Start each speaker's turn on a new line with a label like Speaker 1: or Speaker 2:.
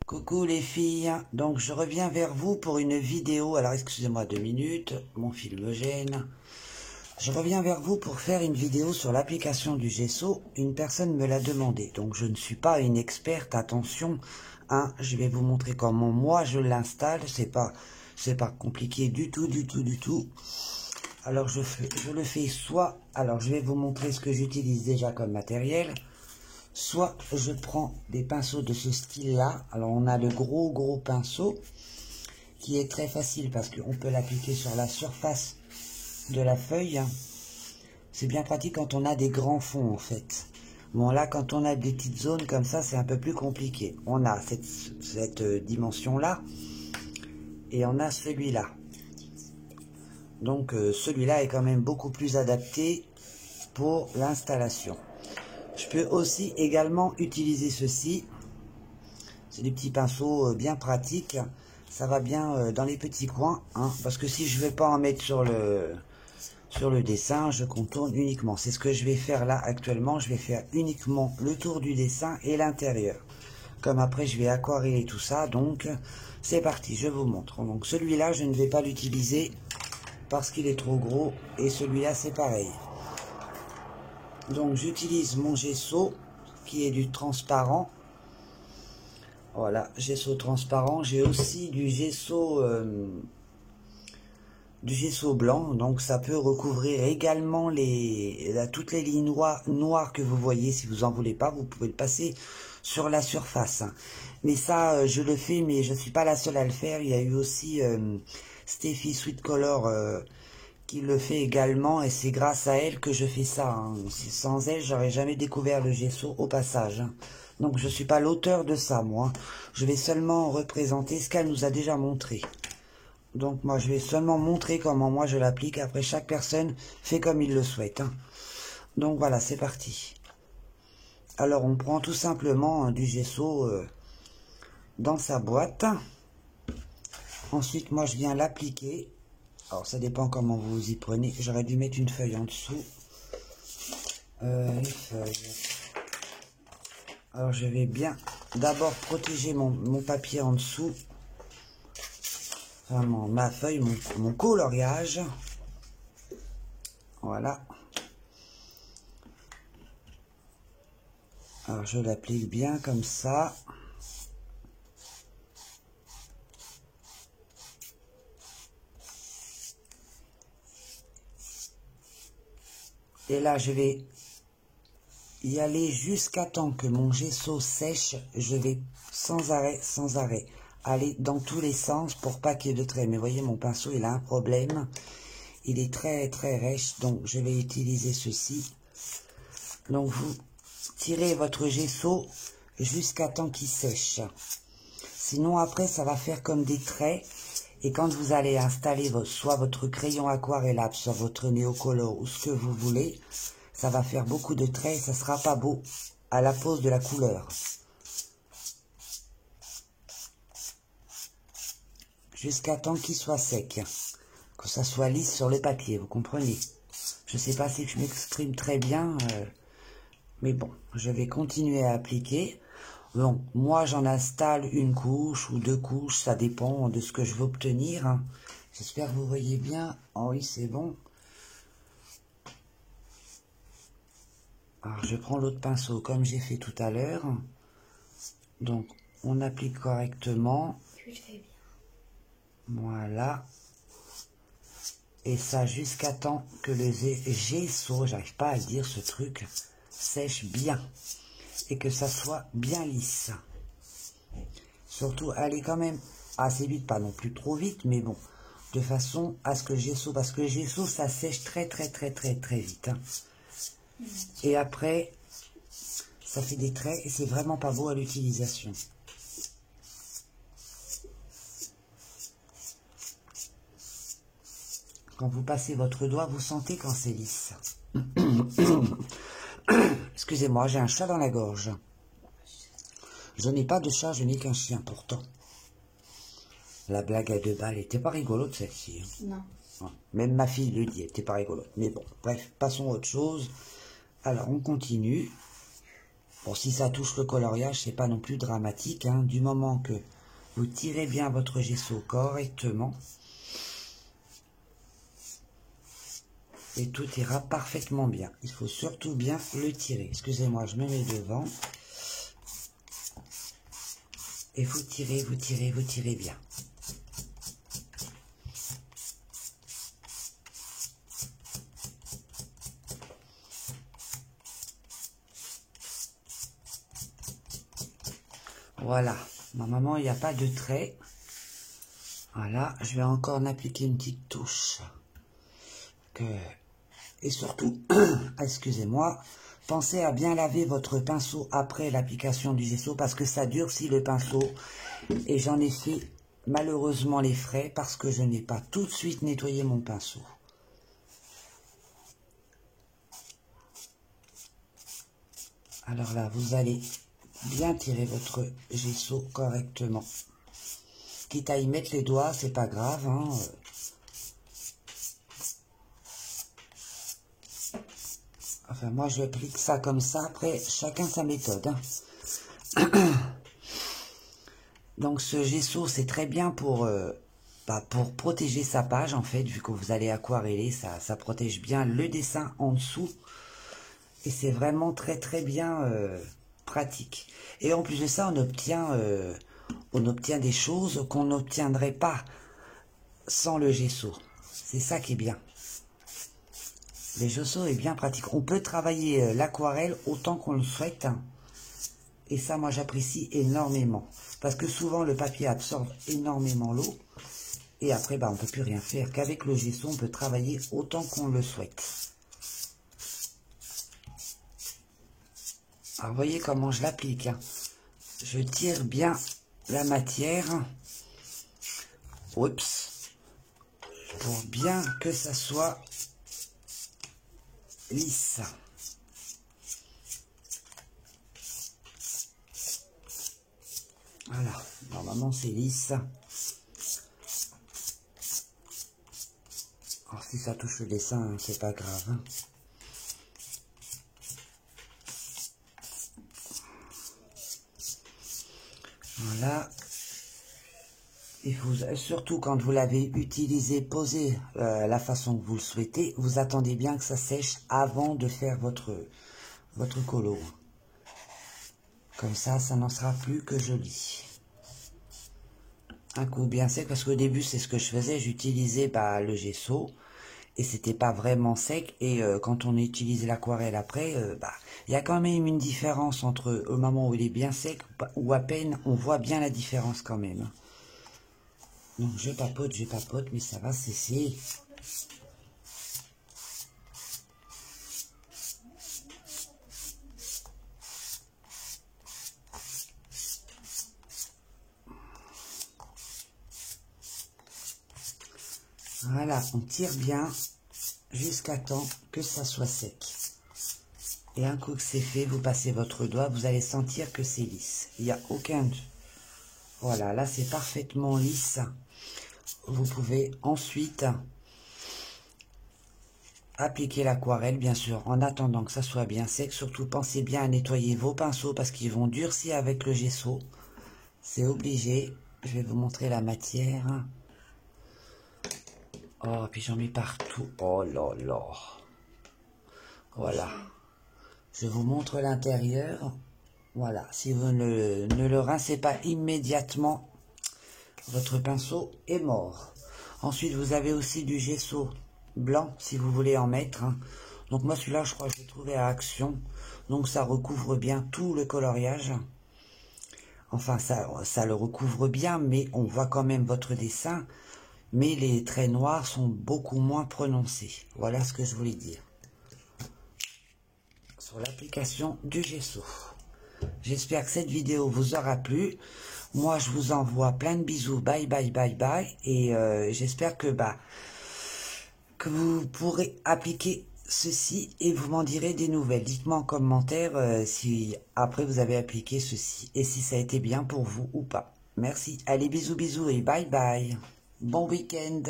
Speaker 1: Coucou les filles, donc je reviens vers vous pour une vidéo, alors excusez-moi 2 minutes, mon fil me gêne. Je reviens vers vous pour faire une vidéo sur l'application du gesso, une personne me l'a demandé, donc je ne suis pas une experte, attention, hein, je vais vous montrer comment moi je l'installe, c'est pas compliqué du tout. Alors je le fais soit, alors je vais vous montrer ce que j'utilise déjà comme matériel. Soit je prends des pinceaux de ce style-là. Alors on a le gros pinceau qui est très facile parce qu'on peut l'appliquer sur la surface de la feuille. C'est bien pratique quand on a des grands fonds en fait. Bon là quand on a des petites zones comme ça c'est un peu plus compliqué. On a cette dimension-là et on a celui-là. Donc celui-là est quand même beaucoup plus adapté pour l'installation. Je peux aussi également utiliser ceci. C'est des petits pinceaux bien pratiques. Ça va bien dans les petits coins. Hein, parce que si je ne vais pas en mettre sur le dessin, je contourne uniquement. C'est ce que je vais faire là actuellement. Je vais faire uniquement le tour du dessin et l'intérieur. Comme après je vais aquareller tout ça. Donc c'est parti, je vous montre. Donc celui-là, je ne vais pas l'utiliser parce qu'il est trop gros. Et celui-là, c'est pareil. Donc j'utilise mon gesso qui est du transparent. Voilà, gesso transparent. J'ai aussi du gesso blanc. Donc ça peut recouvrir également toutes les lignes noires que vous voyez. Si vous en voulez pas, vous pouvez le passer sur la surface. Mais ça, je le fais, mais je ne suis pas la seule à le faire. Il y a eu aussi Steffi Sweet Color qui le fait également, et c'est grâce à elle que je fais ça. Hein. Sans elle, j'aurais jamais découvert le gesso au passage. Hein. Donc je suis pas l'auteur de ça, moi. Je vais seulement représenter ce qu'elle nous a déjà montré. Donc moi, je vais seulement montrer comment moi je l'applique. Après, chaque personne fait comme il le souhaite. Hein. Donc voilà, c'est parti. Alors on prend tout simplement du gesso dans sa boîte. Ensuite, moi je viens l'appliquer. Alors ça dépend comment vous y prenez. J'aurais dû mettre une feuille en dessous. Les feuilles. Alors je vais bien d'abord protéger mon papier en dessous. Enfin, ma feuille, mon coloriage. Voilà. Alors je l'applique bien comme ça. Et là je vais y aller jusqu'à temps que mon gesso sèche. Je vais sans arrêt aller dans tous les sens pour pas qu'il y ait de traits. Mais voyez, mon pinceau il a un problème, il est très rêche, donc je vais utiliser ceci. Donc vous tirez votre gesso jusqu'à temps qu'il sèche, sinon après ça va faire comme des traits. Et quand vous allez installer soit votre crayon aquarellable, soit votre néocolor ou ce que vous voulez, ça va faire beaucoup de traits et ça sera pas beau à la pose de la couleur. Jusqu'à temps qu'il soit sec, que ça soit lisse sur le papier, vous comprenez. Je sais pas si je m'exprime très bien, mais bon, je vais continuer à appliquer. Donc, moi, j'en installe une couche ou 2 couches, ça dépend de ce que je veux obtenir. Hein. J'espère que vous voyez bien. Oh oui, c'est bon. Alors, je prends l'autre pinceau comme j'ai fait tout à l'heure. Donc, on applique correctement. Voilà. Et ça jusqu'à temps que le gesso, j'arrive pas à dire ce truc, sèche bien. Et que ça soit bien lisse. Surtout, allez quand même assez vite, pas non plus trop vite, mais bon, de façon à ce que le gesso, parce que le gesso, ça sèche très vite. Hein. Et après, ça fait des traits et c'est vraiment pas beau à l'utilisation. Quand vous passez votre doigt, vous sentez quand c'est lisse. Excusez-moi, j'ai un chat dans la gorge. Je n'ai pas de chat, je n'ai qu'un chien pourtant. La blague à 2 balles était pas rigolote celle-ci.
Speaker 2: Non.
Speaker 1: Même ma fille le dit, elle était pas rigolote. Mais bon, bref, passons à autre chose. Alors, on continue. Bon, si ça touche le coloriage, c'est pas non plus dramatique, hein, du moment que vous tirez bien votre gesso correctement. Et tout ira parfaitement bien. Il faut surtout bien le tirer. Excusez-moi, je me mets devant. Et vous tirez, vous tirez, vous tirez bien. Voilà. Normalement, il n'y a pas de trait. Voilà. Je vais encore en appliquer une petite touche. Et surtout, excusez-moi, pensez à bien laver votre pinceau après l'application du gesso parce que ça durcit le pinceau et j'en ai fait malheureusement les frais parce que je n'ai pas tout de suite nettoyé mon pinceau. Alors là, vous allez bien tirer votre gesso correctement. Quitte à y mettre les doigts, c'est pas grave, hein. Enfin, moi, je applique ça comme ça. Après, chacun sa méthode. Hein. Donc, ce gesso, c'est très bien pour protéger sa page, en fait, vu que vous allez aquareller. Ça protège bien le dessin en dessous. Et c'est vraiment très, très bien pratique. Et en plus de ça, on obtient des choses qu'on n'obtiendrait pas sans le gesso. C'est ça qui est bien. Le gesso est bien pratique. On peut travailler l'aquarelle autant qu'on le souhaite. Et ça, moi, j'apprécie énormément. Parce que souvent, le papier absorbe énormément l'eau. Et après, on ne peut plus rien faire. Qu'avec le gesso, on peut travailler autant qu'on le souhaite. Alors, vous voyez comment je l'applique. Hein. Je tire bien la matière. Oups. Pour bien que ça soit lisse. Voilà, normalement c'est lisse. Alors si ça touche le dessin, hein, c'est pas grave. Hein. Voilà. Il faut, surtout quand vous l'avez utilisé, posé la façon que vous le souhaitez, vous attendez bien que ça sèche avant de faire votre colo. Comme ça, ça n'en sera plus que joli. Un coup bien sec, parce qu'au début, c'est ce que je faisais, j'utilisais le gesso, et c'était pas vraiment sec, et quand on utilise l'aquarelle après, il y a quand même une différence entre au moment où il est bien sec, ou à peine, on voit bien la différence quand même. Donc je papote, mais ça va cesser. Voilà, on tire bien jusqu'à temps que ça soit sec. Et un coup que c'est fait, vous passez votre doigt, vous allez sentir que c'est lisse. Il n'y a aucun... Voilà, là c'est parfaitement lisse. Vous pouvez ensuite appliquer l'aquarelle, bien sûr, en attendant que ça soit bien sec. Surtout, pensez bien à nettoyer vos pinceaux parce qu'ils vont durcir avec le gesso. C'est obligé. Je vais vous montrer la matière. Oh, puis j'en mets partout. Oh là là. Voilà. Je vous montre l'intérieur. Voilà. Si vous ne le rincez pas immédiatement, votre pinceau est mort. Ensuite, vous avez aussi du gesso blanc, si vous voulez en mettre. Hein. Donc moi, celui-là, je crois que je l'ai trouvé à Action. Donc ça recouvre bien tout le coloriage. Enfin, ça le recouvre bien, mais on voit quand même votre dessin. Mais les traits noirs sont beaucoup moins prononcés. Voilà ce que je voulais dire. Sur l'application du gesso. J'espère que cette vidéo vous aura plu. Moi, je vous envoie plein de bisous. Bye, bye, bye, bye. Et j'espère que vous pourrez appliquer ceci et vous m'en direz des nouvelles. Dites-moi en commentaire si après vous avez appliqué ceci et si ça a été bien pour vous ou pas. Merci. Allez, bisous, bisous et bye, bye. Bon week-end.